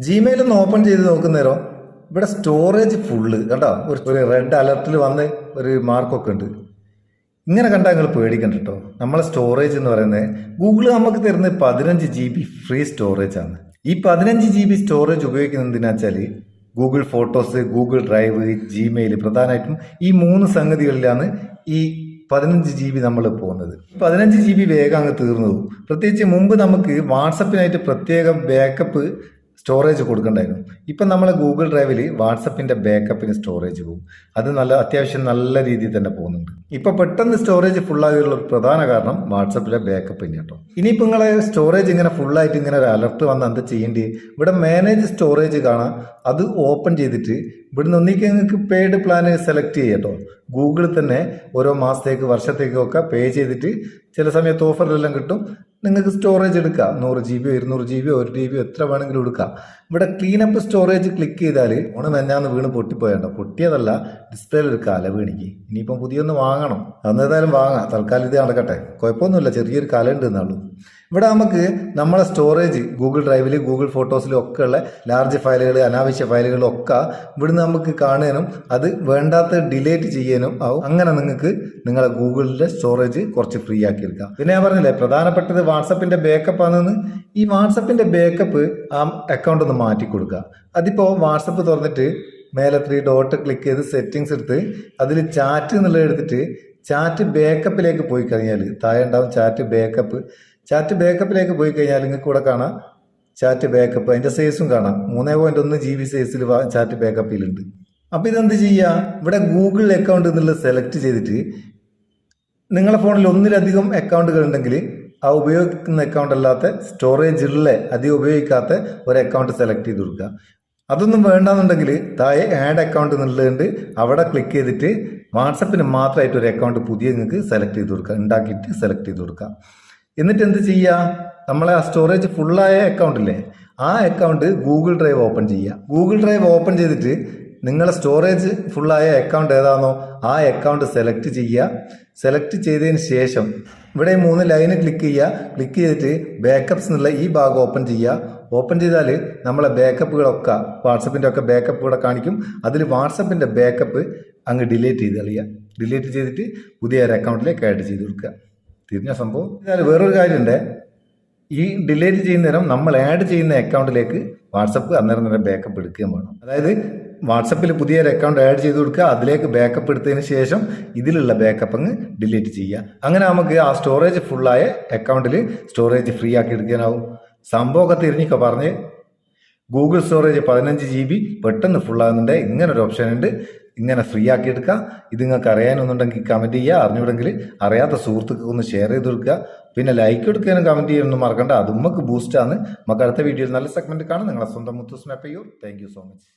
Gmail ഒന്ന് open ചെയ്ത് നോക്കുന്നേരോ ഇവിടെ സ്റ്റോറേജ് ഫുള്ള് കണ്ടോ, ഒരു റെഡ് അലർട്ടിൽ വന്ന് ഒരു മാർക്കൊക്കെ ഉണ്ട്. ഇങ്ങനെ കണ്ടാൽ നിങ്ങൾ പേടിക്കണ്ട കേട്ടോ. നമ്മളെ സ്റ്റോറേജ് എന്ന് പറയുന്നത് ഗൂഗിൾ നമുക്ക് തരുന്നത് 15 GB ഫ്രീ സ്റ്റോറേജ് ആണ്. ഈ 15 GB സ്റ്റോറേജ് ഉപയോഗിക്കുന്നത് എന്തിനാ വെച്ചാൽ Google photos, Google drive, Gmail, പ്രധാനമായിട്ടും ഈ 3 സംഗതികളിലാണ് ഈ 15 GB നമ്മൾ പോകുന്നത്. 15 GB വേഗം അങ്ങ് തീർന്നു പോകും. പ്രത്യേകിച്ച് മുമ്പ് നമുക്ക് വാട്സപ്പിനായിട്ട് പ്രത്യേകം ബാക്കപ്പ് സ്റ്റോറേജ് കൊടുക്കണ്ടായിരുന്നു. ഇപ്പം നമ്മളെ ഗൂഗിൾ ഡ്രൈവിൽ വാട്സപ്പിന്റെ ബാക്കപ്പിന് സ്റ്റോറേജ് പോകും. അത് അത്യാവശ്യം നല്ല രീതിയിൽ തന്നെ പോകുന്നുണ്ട്. ഇപ്പൊ പെട്ടെന്ന് സ്റ്റോറേജ് ഫുള്ളായുള്ള ഒരു പ്രധാന കാരണം വാട്സപ്പിലെ ബാക്കപ്പ് തന്നെ കേട്ടോ. ഇനിയിപ്പോൾ നിങ്ങളെ സ്റ്റോറേജ് ഇങ്ങനെ ഫുള്ളായിട്ട് ഇങ്ങനെ ഒരു അലർട്ട് വന്ന് എന്ത് ചെയ്യേണ്ടി, ഇവിടെ മാനേജ് സ്റ്റോറേജ് കാണാം. അത് ഓപ്പൺ ചെയ്തിട്ട് ഇവിടുന്ന് ഒന്നിക്ക് നിങ്ങൾക്ക് പെയ്ഡ് പ്ലാൻ സെലക്ട് ചെയ്യുക കേട്ടോ. ഗൂഗിളിൽ തന്നെ ഓരോ മാസത്തേക്ക് വർഷത്തേക്കും ഒക്കെ പേ ചെയ്തിട്ട് ചില സമയത്ത് ഓഫറിലെല്ലാം കിട്ടും. നിങ്ങൾക്ക് സ്റ്റോറേജ് എടുക്കാം, 100 GB 200 GB 1 TB എത്ര വേണമെങ്കിലും എടുക്കാം. ഇവിടെ ക്ലീനപ്പ് സ്റ്റോറേജ് ക്ലിക്ക് ചെയ്താൽ മെഞ്ഞാന്ന് വീണ് പൊട്ടിപ്പോയണ്ടോ, പൊട്ടിയതല്ല ഡിസ്പ്ലേയിൽ ഒരു കല വീണിക്ക്. ഇനിയിപ്പം പുതിയൊന്ന് വാങ്ങണം, അന്നേതായാലും വാങ്ങാം. തൽക്കാലം ഇത് നടക്കട്ടെ, കുഴപ്പമൊന്നുമില്ല, ചെറിയൊരു കല ഉണ്ട് എന്നാളും. ഇവിടെ നമുക്ക് നമ്മളെ സ്റ്റോറേജ് ഗൂഗിൾ ഡ്രൈവിൽ, ഗൂഗിൾ ഫോട്ടോസിലും ഒക്കെ ഉള്ള ലാർജ് ഫയലുകൾ, അനാവശ്യ ഫയലുകളും ഒക്കെ ഇവിടുന്ന് നമുക്ക് കാണാനും അത് വേണ്ടാത്ത ഡിലീറ്റ് ചെയ്യാനും ആവും. അങ്ങനെ നിങ്ങൾക്ക് നിങ്ങളെ ഗൂഗിളിലെ സ്റ്റോറേജ് കുറച്ച് ഫ്രീ ആക്കി എടുക്കാം. പിന്നെ ഞാൻ പറഞ്ഞില്ലേ പ്രധാനപ്പെട്ടത് വാട്സപ്പിന്റെ ബാക്കപ്പ് ആണെന്ന്. ഈ വാട്സപ്പിന്റെ ബാക്കപ്പ് ആ അക്കൗണ്ട് ഒന്ന് മാറ്റി കൊടുക്കുക. അതിപ്പോ വാട്സപ്പ് തുറന്നിട്ട് മേലെ 3 ഡോട്ട് ക്ലിക്ക് ചെയ്ത് സെറ്റിങ്സ് എടുത്ത് അതിൽ ചാറ്റ് എന്നുള്ളത് എടുത്തിട്ട് ചാറ്റ് ബാക്കപ്പിലേക്ക് പോയി കഴിഞ്ഞാൽ താഴെ ഉണ്ടാവും ചാറ്റ് ബാക്കപ്പ്. ചാറ്റ് ബാക്കപ്പിലേക്ക് പോയി കഴിഞ്ഞാൽ നിങ്ങൾക്ക് ഇവിടെ കാണാം ചാറ്റ് ബാക്കപ്പ്, അതിന്റെ സൈസും കാണാം. 3.1 GB സൈസിൽ ചാറ്റ് ബാക്കപ്പിലുണ്ട്. അപ്പൊ ഇതെന്ത് ചെയ്യുക, ഇവിടെ ഗൂഗിൾ അക്കൗണ്ട് എന്നുള്ളത് സെലക്ട് ചെയ്തിട്ട് നിങ്ങളുടെ ഫോണിൽ ഒന്നിലധികം അക്കൗണ്ടുകൾ ഉണ്ടെങ്കിൽ ആ ഉപയോഗിക്കുന്ന അക്കൗണ്ട് അല്ലാത്ത സ്റ്റോറേജ് ഉള്ള അധികം ഉപയോഗിക്കാത്ത ഒരു അക്കൗണ്ട് സെലക്ട് ചെയ്ത് കൊടുക്കുക. അതൊന്നും വേണ്ടാന്നുണ്ടെങ്കിൽ താഴെ ആഡ് അക്കൗണ്ട് എന്നുള്ളതുണ്ട്, അവിടെ ക്ലിക്ക് ചെയ്തിട്ട് വാട്സപ്പിന് മാത്രമായിട്ട് ഒരു അക്കൗണ്ട് പുതിയ നിങ്ങൾക്ക് സെലക്ട് ചെയ്ത് കൊടുക്കുക, ഉണ്ടാക്കിയിട്ട് സെലക്ട് ചെയ്ത് കൊടുക്കുക. എന്നിട്ട് എന്ത് ചെയ്യുക, നമ്മളെ ആ സ്റ്റോറേജ് ഫുള്ളായ അക്കൗണ്ട് ഇല്ലേ, ആ അക്കൗണ്ട് ഗൂഗിൾ ഡ്രൈവ് ഓപ്പൺ ചെയ്യുക. ഗൂഗിൾ ഡ്രൈവ് ഓപ്പൺ ചെയ്തിട്ട് നിങ്ങളെ സ്റ്റോറേജ് ഫുള്ളായ അക്കൗണ്ട് ഏതാണോ ആ അക്കൗണ്ട് സെലക്ട് ചെയ്യുക. സെലക്ട് ചെയ്തതിന് ശേഷം ഇവിടെ 3 ലൈന് ക്ലിക്ക് ചെയ്യുക. ക്ലിക്ക് ചെയ്തിട്ട് ബാക്കപ്സ് എന്നുള്ള ഈ ഭാഗം ഓപ്പൺ ചെയ്യുക. ഓപ്പൺ ചെയ്താൽ നമ്മളെ ബാക്കപ്പുകളൊക്കെ വാട്സപ്പിൻ്റെ ഒക്കെ ബാക്കപ്പ് ഇവിടെ കാണിക്കും. അതിൽ വാട്സപ്പിൻ്റെ ബാക്കപ്പ് അങ്ങ് ഡിലീറ്റ് ചെയ്ത് കളയുക. ഡിലീറ്റ് ചെയ്തിട്ട് പുതിയ ഒരു അക്കൗണ്ടിലേക്ക് ആഡ് ചെയ്ത് കൊടുക്കുക. തിരിഞ്ഞ സംഭവം. എന്നാൽ വേറൊരു കാര്യമുണ്ട്, ഈ ഡിലീറ്റ് ചെയ്യുന്ന നേരം നമ്മൾ ആഡ് ചെയ്യുന്ന അക്കൗണ്ടിലേക്ക് വാട്സപ്പ് അന്നേരം തന്നെ ബാക്കപ്പ് എടുക്കുകയും വേണം. അതായത് വാട്സപ്പിൽ പുതിയൊരു അക്കൗണ്ട് ആഡ് ചെയ്ത് കൊടുക്കുക, അതിലേക്ക് ബാക്കപ്പ് എടുത്തതിന് ശേഷം ഇതിലുള്ള ബാക്കപ്പ് അങ്ങ് ഡിലീറ്റ് ചെയ്യുക. അങ്ങനെ നമുക്ക് ആ സ്റ്റോറേജ് ഫുള്ളായ അക്കൗണ്ടിൽ സ്റ്റോറേജ് ഫ്രീ ആക്കി എടുക്കാനാവും. സംഭവമൊക്കെ തിരിഞ്ഞൊക്കെ പറഞ്ഞ് ഗൂഗിൾ സ്റ്റോറേജ് 15 GB പെട്ടെന്ന് ഫുള്ളാകുന്നുണ്ട്. ഇങ്ങനെ ഒരു ഓപ്ഷൻ ഉണ്ട്, ഇങ്ങനെ ഫ്രീ ആക്കി എടുക്കുക. ഇത് നിങ്ങൾക്ക് അറിയാനൊന്നുണ്ടെങ്കിൽ കമൻറ്റ് ചെയ്യുക, അറിഞ്ഞുവിടെങ്കിൽ അറിയാത്ത സുഹൃത്തുക്കൾക്ക് ഒന്ന് ഷെയർ ചെയ്ത് കൊടുക്കുക. പിന്നെ ലൈക്ക് എടുക്കാനും കമൻറ്റ് ചെയ്യാനൊന്നും മറക്കണ്ട, അത് നമുക്ക് ബൂസ്റ്റാണ്. നമുക്ക് അടുത്ത വീഡിയോയിൽ നല്ല സെഗ്മെന്റ് കാണാം. നിങ്ങളെ സ്വന്തം മുത്തുസ്മ Payyur. Thank you so much.